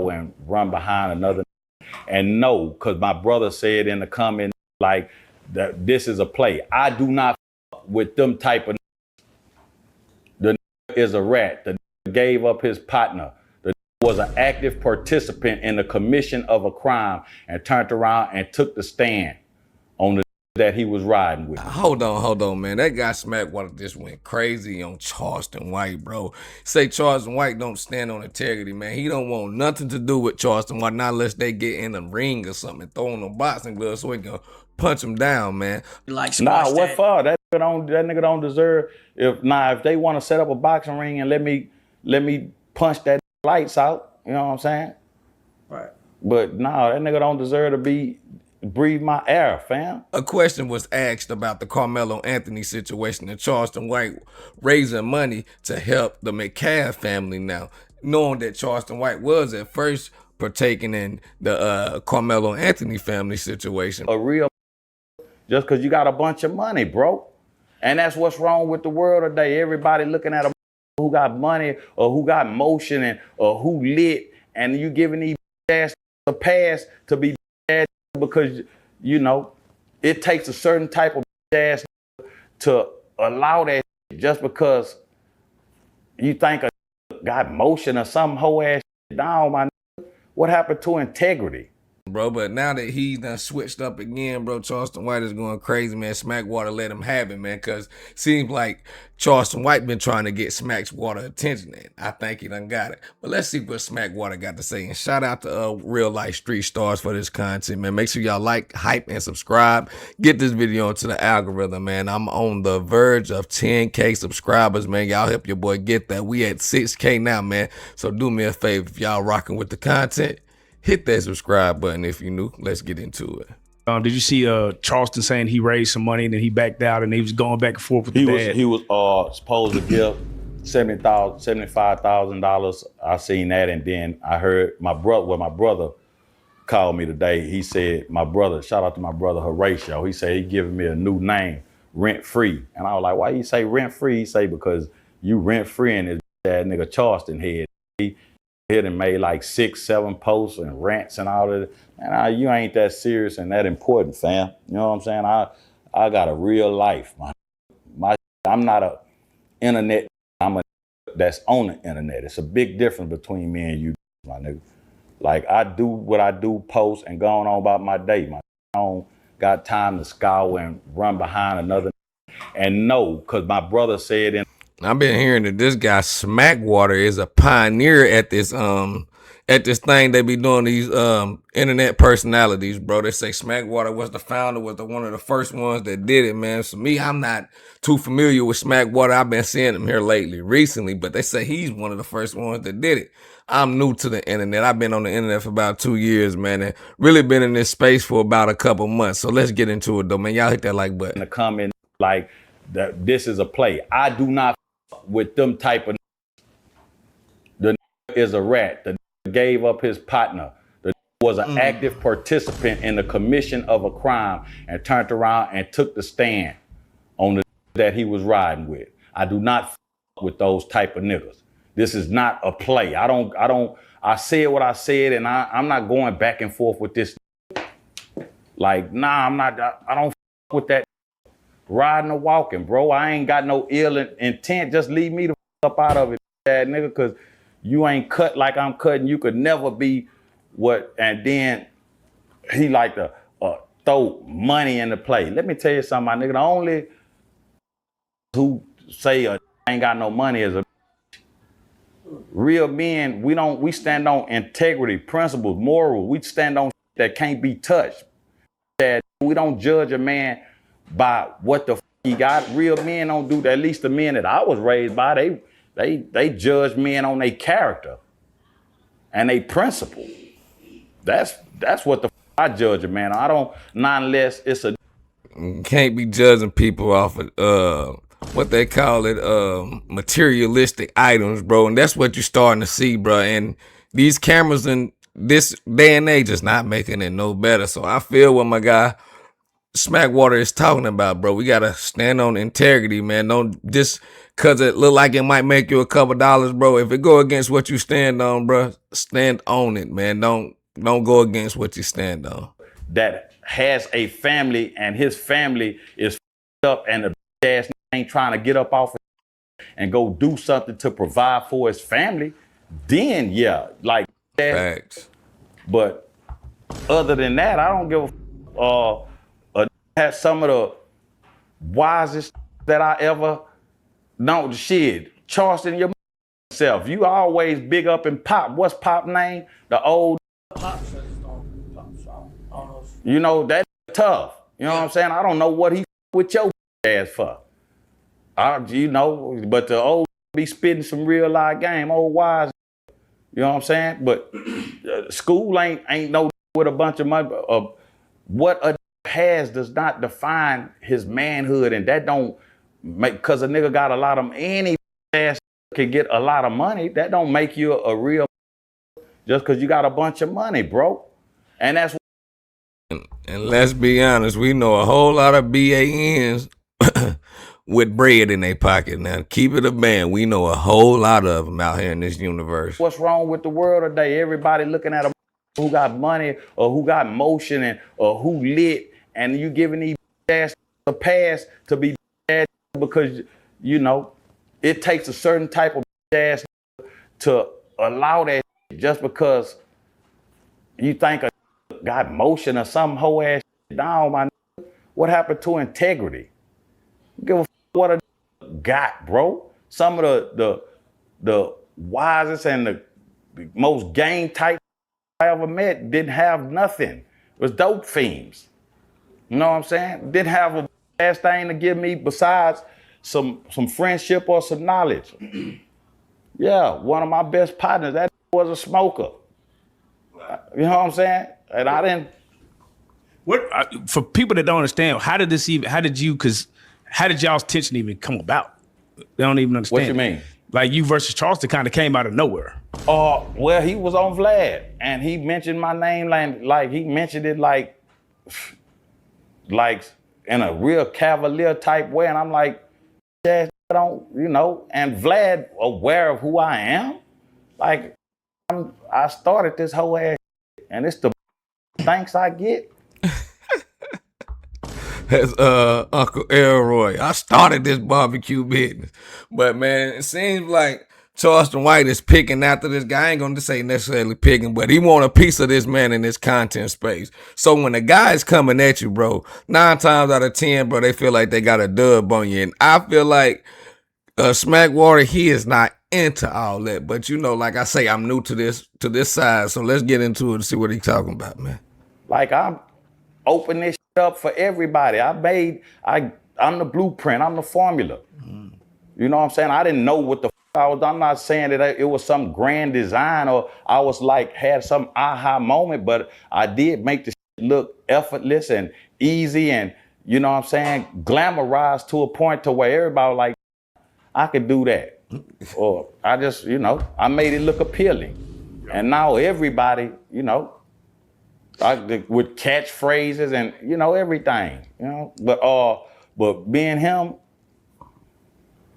scour and run behind another. And no, because my brother said in the comment, like, that this is a play. I do not with them type of. The is a rat. The gave up his partner. The was an active participant in the commission of a crime and turned around and took the stand on the that he was riding with. Hold on, man. That guy Smackwater just went crazy on Charleston White, bro. Say Charleston White don't stand on integrity, man. He don't want nothing to do with Charleston White, not unless they get in the ring or something and throw him a boxing glove so he can punch him down, man. Like what for? That nigga don't deserve. If they want to set up a boxing ring and let me punch that lights out, you know what I'm saying? Right. But that nigga don't deserve to breathe my air, fam. A question was asked about the Karmelo Anthony situation and Charleston White raising money to help the Metcalf family now, knowing that Charleston White was at first partaking in the Karmelo Anthony family situation. A real just because you got a bunch of money, bro. And that's what's wrong with the world today. Everybody looking at a who got money or who got motion or who lit, and you giving these ass a pass to be bad because, it takes a certain type of ass to allow that just because you think a got motion or some whole ass down, my nigga. What happened to integrity? Bro, but now that he's done switched up again, bro, Charleston White is going crazy, man. Smackwater let him have it, man, because seems like Charleston White been trying to get Smackwater attention, and I think he done got it. But let's see what Smackwater got to say. And shout out to Reallyfe Street Starz for this content, man. Make sure y'all like, hype, and subscribe. Get this video into the algorithm, man. I'm on the verge of 10K subscribers, man. Y'all help your boy get that. We at 6K now, man. So do me a favor, if y'all rocking with the content, hit that subscribe button if you new. Let's get into it. Did you see Charleston saying he raised some money and then he backed out and he was going back and forth with the dad? He was supposed to give $75,000. I seen that, and then I heard my brother called me today. He said, shout out to my brother Horatio. He said he giving me a new name, Rent Free. And I was like, why you say rent free? He say, because you rent free in this that nigga Charleston head. He hit and made like 6-7 posts and rants and all that. And you ain't that serious and that important, fam. You know what I'm saying? I got a real life, man. I'm not a internet. I'm a that's on the internet. It's a big difference between me and you, my nigga. Like, I do what I do, post and going on about my day, man. I don't got time to scour and run behind another. And no, because my brother said in. I've been hearing that this guy Smackwater is a pioneer at this thing they be doing, these internet personalities, bro. They say Smackwater was the founder, was one of the first ones that did it, man. So me, I'm not too familiar with Smackwater. I've been seeing him here recently, but they say he's one of the first ones that did it. I'm new to the internet. I've been on the internet for about 2 years, man, and really been in this space for about a couple months. So let's get into it, though, man. Y'all hit that like button. In the comment, like, this is a play. I do not with them type of. The is a rat. The gave up his partner. The was an active participant in the commission of a crime and turned around and took the stand on the that he was riding with. I do not with those type of niggas. This is not a play. I said what I said, and I'm not going back and forth with this. Like, nah, I'm not. I don't with that. Riding or walking, bro. I ain't got no ill intent. Just leave me the up out of it, bad nigga, because you ain't cut like I'm cutting. You could never be what. And then he like to throw money into play. Let me tell you something, my nigga. The only who say ain't got no money is a real men. We stand on integrity, principles, morals. We stand on that can't be touched. That we don't judge a man by what the he got. Real men don't do that. At least the men that I was raised by, they judge men on their character and their principle. That's what the I judge a man. I don't, not unless it's a. Can't be judging people off of what they call it, materialistic items, bro. And that's what you're starting to see, bro. And these cameras in this day and age is not making it no better. So I feel what my guy Smackwater is talking about, bro. We gotta stand on integrity, man. Don't just cause it look like it might make you a couple dollars, bro. If it go against what you stand on, bro, stand on it, man. Don't go against what you stand on. That has a family and his family is up and the ass ain't trying to get up off and go do something to provide for his family, then yeah, like that. Facts. But other than that, I don't give a had some of the wisest that I ever know. Shit, Charleston, your self. You always big up in Pop. What's Pop name? The old. You know that's tough. You know what I'm saying? I don't know what he with your ass for. You know, but the old be spitting some real life game. Old wise. You know what I'm saying? But school ain't no with a bunch of money. What a has does not define his manhood, and that don't make, because a nigga got a lot of, any ass can get a lot of money, that don't make you a real just because you got a bunch of money, bro. And that's and let's be honest, we know a whole lot of BANs with bread in their pocket. Now keep it a band. We know a whole lot of them out here in this universe. what's wrong with the world today. Everybody looking at a who got money or who got motion and or who lit, and you giving these ass a pass to be ass because, you know, it takes a certain type of ass to allow that just because you think a got motion or some whole ass down. My what happened to integrity? Give a what a got, bro. Some of the wisest and the most game type I ever met didn't have nothing. It was dope fiends. You know what I'm saying? Didn't have a ass thing to give me besides some friendship or some knowledge. Yeah, one of my best partners, that was a smoker. You know what I'm saying? And I didn't. What for people that don't understand, how did y'all's tension even come about? They don't even understand. What you mean? Like you versus Charleston kind of came out of nowhere. Well, he was on Vlad, and he mentioned my name like he mentioned it like in a real cavalier type way, and I'm like, I don't, you know. And Vlad, aware of who I am, like I started this whole ass, and it's the thanks I get. That's Uncle Elroy. I started this barbecue business. But man, it seems like Charleston White is picking after this guy. I ain't gonna say necessarily picking, but he want a piece of this man in this content space. So when the guy's coming at you, bro, 9 times out of 10, bro, they feel like they got a dub on you. And I feel like Smackwater, he is not into all that. But you know, like I say, I'm new to this side. So let's get into it and see what he's talking about, man. Like I'm open this up for everybody. I'm the blueprint. I'm the formula. You know what I'm saying? I didn't know what the I was. I'm not saying that it was some grand design or I was like had some aha moment, but I did make the look effortless and easy and, you know what I'm saying, glamorized to a point to where everybody like, I could do that. Or I just, you know, I made it look appealing. And now everybody, you know, with catchphrases and, you know, everything, you know. But being him,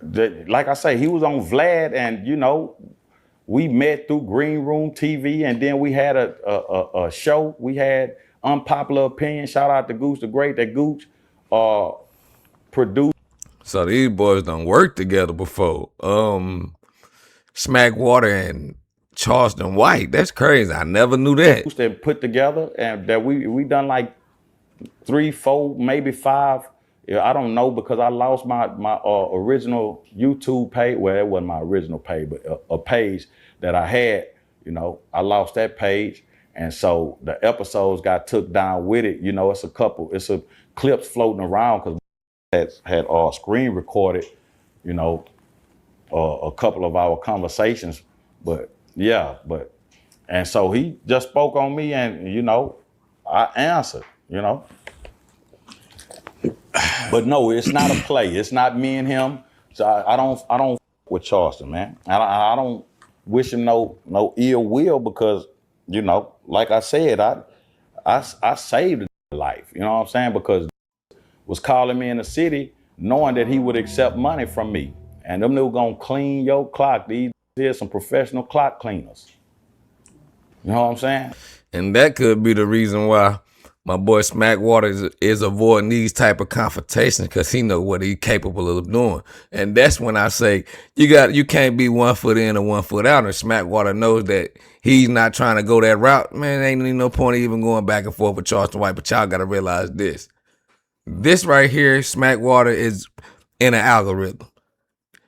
like I say, he was on Vlad, and you know, we met through Green Room TV, and then we had a show. We had Unpopular Opinion. Shout out to Gooch the Great. That Gooch produced. So these boys done worked together before. Smackwater and Charleston White. That's crazy. I never knew that. That put together, and that we done like 3, 4, maybe 5. I don't know, because I lost my original YouTube page. Well, it wasn't my original page, but a page that I had. You know, I lost that page, and so the episodes got took down with it. You know, it's a clips floating around because had screen recorded. You know, a couple of our conversations, but. Yeah, and so he just spoke on me, and you know, I answered, you know. But no, it's not a play. It's not me and him. So I don't with Charleston, man. I don't wish him no ill will, because, you know, like I said, I saved a life. You know what I'm saying? Because was calling me in the city knowing that he would accept money from me. And them niggas gonna clean your clock. These here's some professional clock cleaners. You know what I'm saying? And that could be the reason why my boy Smackwater is avoiding these type of confrontations, because he know what he's capable of doing. And that's when I say you can't be 1 foot in and 1 foot out. And Smackwater knows that he's not trying to go that route. Man, ain't no point even going back and forth with Charleston White. But y'all gotta realize this. This right here, Smackwater is in an algorithm.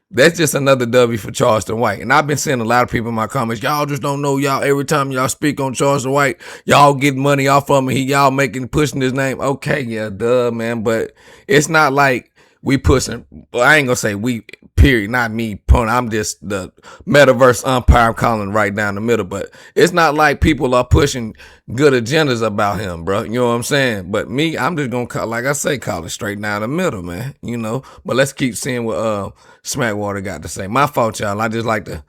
That's just another W for Charleston White. And I've been seeing a lot of people in my comments, y'all just don't know, y'all, every time y'all speak on Charleston White, y'all get money off of him, y'all pushing his name. Okay, yeah, duh, man. But it's not like we pushing, well, I ain't gonna say we, period, not me, pun. I'm just the metaverse umpire. I'm calling right down the middle. But it's not like people are pushing good agendas about him, bro. You know what I'm saying? But me, I'm just gonna call, like I say, call it straight down the middle, man. You know. But let's keep seeing what Smackwater got to say. My fault, y'all. I just like to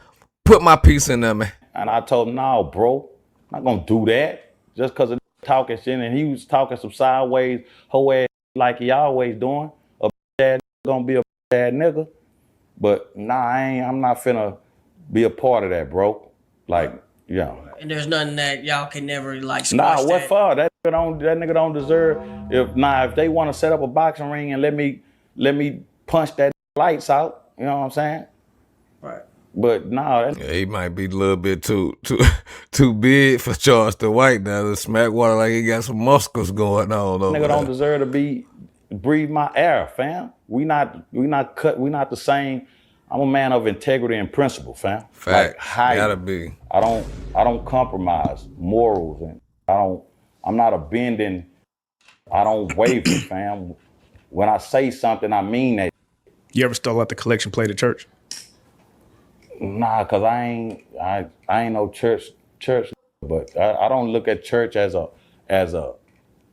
put my piece in there, man. And I told him, no, bro, I'm not gonna do that. Just cause of talking shit. And he was talking some sideways, whole ass like he always doing. A bad gonna be a bad nigga. But nah, I'm not finna be a part of that, bro. Like, yeah. And there's nothing that y'all can never like Nah, squash what that. for? That nigga don't deserve. If they want to set up a boxing ring and let me punch that lights out, you know what I'm saying? Right. But nah, Yeah, he might be a little bit too big for Charleston White now. The Smackwater like he got some muscles going on. Nigga don't deserve to breathe my air, fam. We not the same. I'm a man of integrity and principle, fam. Fact. Like, Gotta be. I don't compromise morals, and I'm not a bending. I don't waver, fam. When I say something, I mean that. You ever stole out the collection plate at church? Nah, cause I ain't no church, but I don't look at church as a I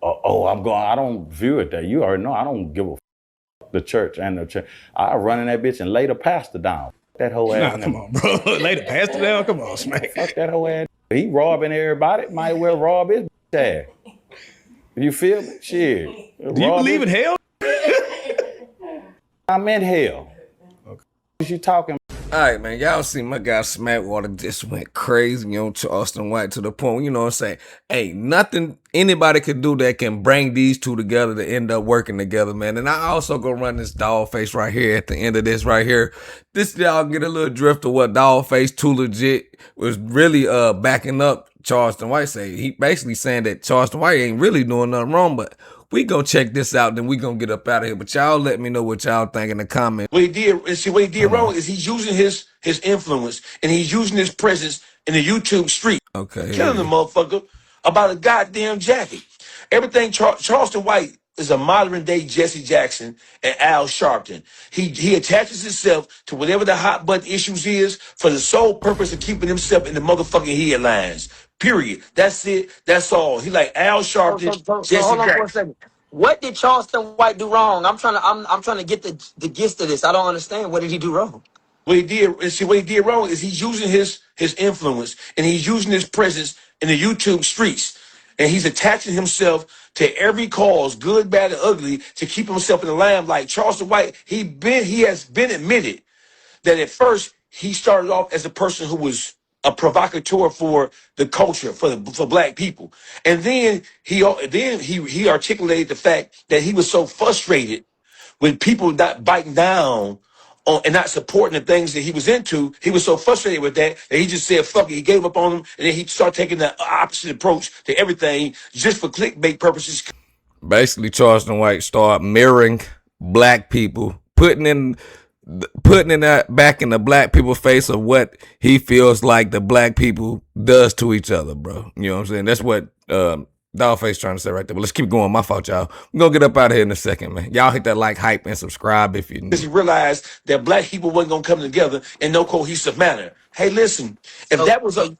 don't view it that. You already know I don't give a the church and the church. I run in that bitch and lay the pastor down. That whole ass. Nah, come on, bro. Lay the pastor down. Come on, Smack. Fuck that whole ass. He robbing everybody. Might well rob his ass. You feel me? Shit. Do you believe in hell? I'm in hell. Okay. What you talking? All right, man. Y'all see my guy Smackwater just went crazy on Charleston White to the point, you know what I'm saying? Ain't nothing anybody could do that can bring these two together to end up working together, man. And I also go run this Dawgface right here at the end of this right here. This y'all get a little drift of what Dawgface Too Legit was really backing up Charleston White say. He basically saying that Charleston White ain't really doing nothing wrong, but we gonna check this out, then we gonna get up out of here. But y'all let me know what y'all think in the comments. What he did wrong is he's using his influence and he's using his presence in the YouTube street. Okay. Killing the motherfucker about a goddamn jacket. Everything Charleston White is a modern day Jesse Jackson and Al Sharpton. He attaches himself to whatever the hot button issues is for the sole purpose of keeping himself in the motherfucking headlines. Period. That's it. That's all. He like Al Sharpton, Jesse Hold on for a Jackson. second. What did Charleston White do wrong? I'm trying to get the gist of this. I don't understand. What did he do wrong? What he did wrong is he's using his influence and he's using his presence in the YouTube streets. And he's attaching himself to every cause, good, bad, and ugly, to keep himself in the limelight. Charleston White, he has been admitted that at first he started off as a person who was a provocateur for the culture, for black people. And then he articulated the fact that he was so frustrated with people not biting down on and not supporting the things that he was into. He was so frustrated with that he just said fuck it. He gave up on them, and then he started taking the opposite approach to everything just for clickbait purposes. Basically, Charleston White started mirroring black people, putting in that back in the black people's face of what he feels like the black people does to each other, bro. You know what I'm saying? That's what Dawgface trying to say right there. But let's keep going. My fault, y'all. We're gonna get up out of here in a second, man. Y'all hit that like, hype, and subscribe if you need. Because he realized that black people wasn't gonna come together in no cohesive manner. Hey, listen, if that was a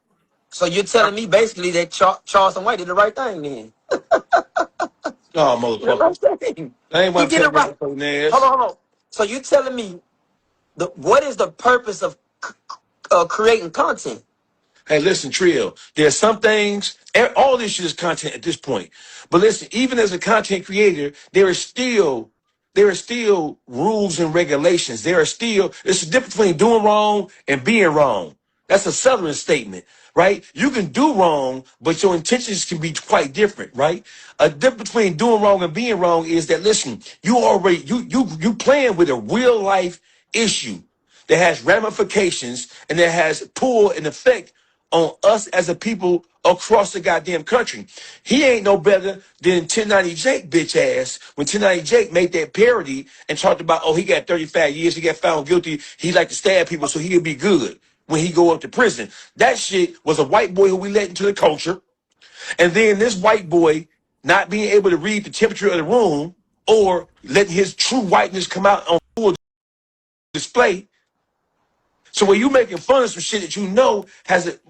So you're telling me basically that Charleston White did the right thing then? oh motherfucker, I ain't He did it right. Hold on. So you telling me what is the purpose of creating content? Hey, listen, Trill, there's some things, all this shit is content at this point. But listen, even as a content creator, there are still rules and regulations. It's a difference between doing wrong and being wrong. That's a Southern statement, right? You can do wrong, but your intentions can be quite different, right? A difference between doing wrong and being wrong is that, listen, you playing with a real life issue that has ramifications and that has pull and effect on us as a people across the goddamn country. He ain't no better than 1090 Jake bitch ass when 1090 Jake made that parody and talked about, oh, he got 35 years, he got found guilty, he like to stab people so he'll be good when he go up to prison. That shit was a white boy who we let into the culture. And then this white boy not being able to read the temperature of the room or letting his true whiteness come out on full display. So when you making fun of some shit that you know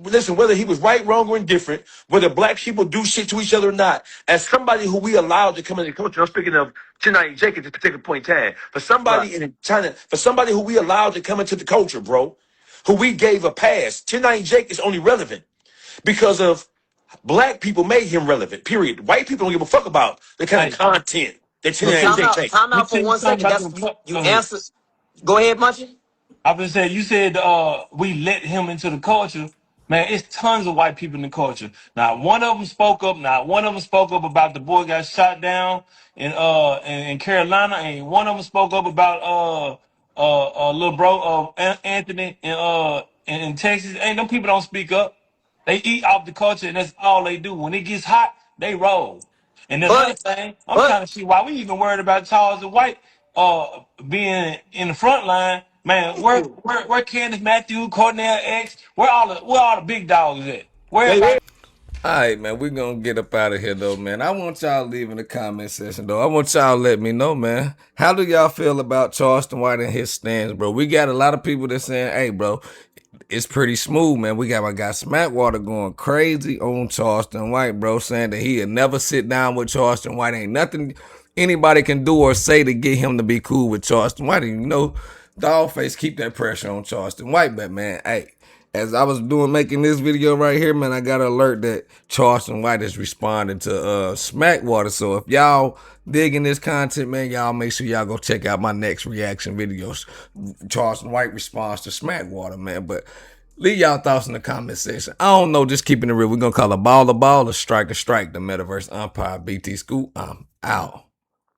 listen, whether he was right, wrong, or indifferent, whether black people do shit to each other or not, as somebody who we allowed to come into the culture, I'm speaking of Chennai Jake at this particular point in time, for somebody in China, for somebody who we allowed to come into the culture, bro, who we gave a pass, Chennai Jake is only relevant because of black people made him relevant, period. White people don't give a fuck about the kind of content that Chennai Jake takes. Time Let me out tell for you 1 something second. about That's them. you Go ahead. answer. Go ahead, Munchie. I've been saying, you said we let him into the culture. Man, it's tons of white people in the culture. Not one of them spoke up. Not one of them spoke up about the boy got shot down in Carolina. Ain't one of them spoke up about little bro Anthony in Texas. Ain't them people don't speak up. They eat off the culture, and that's all they do. When it gets hot, they roll. And another But thing, I'm but trying to see why we even worried about Charles White being in the front line. Man, where Candace Matthews, Cornell X, where all the big dogs at? Where everybody? All right, man, we're going to get up out of here, though, man. I want y'all to leave in the comment section, though. I want y'all to let me know, man. How do y'all feel about Charleston White and his stands, bro? We got a lot of people that saying, hey, bro, it's pretty smooth, man. We got my guy Smackwater going crazy on Charleston White, bro, saying that he'll never sit down with Charleston White. Ain't nothing anybody can do or say to get him to be cool with Charleston White. And you know, Dawgface keep that pressure on Charleston White, but, man, hey. As I was making this video right here, man, I got an alert that Charleston White is responding to Smackwater. So if y'all digging this content, man, y'all make sure y'all go check out my next reaction videos. Charleston White responds to Smackwater, man. But leave y'all thoughts in the comment section. I don't know, just keeping it real. We're going to call a ball, or strike, the metaverse umpire. BT Scoop, I'm out.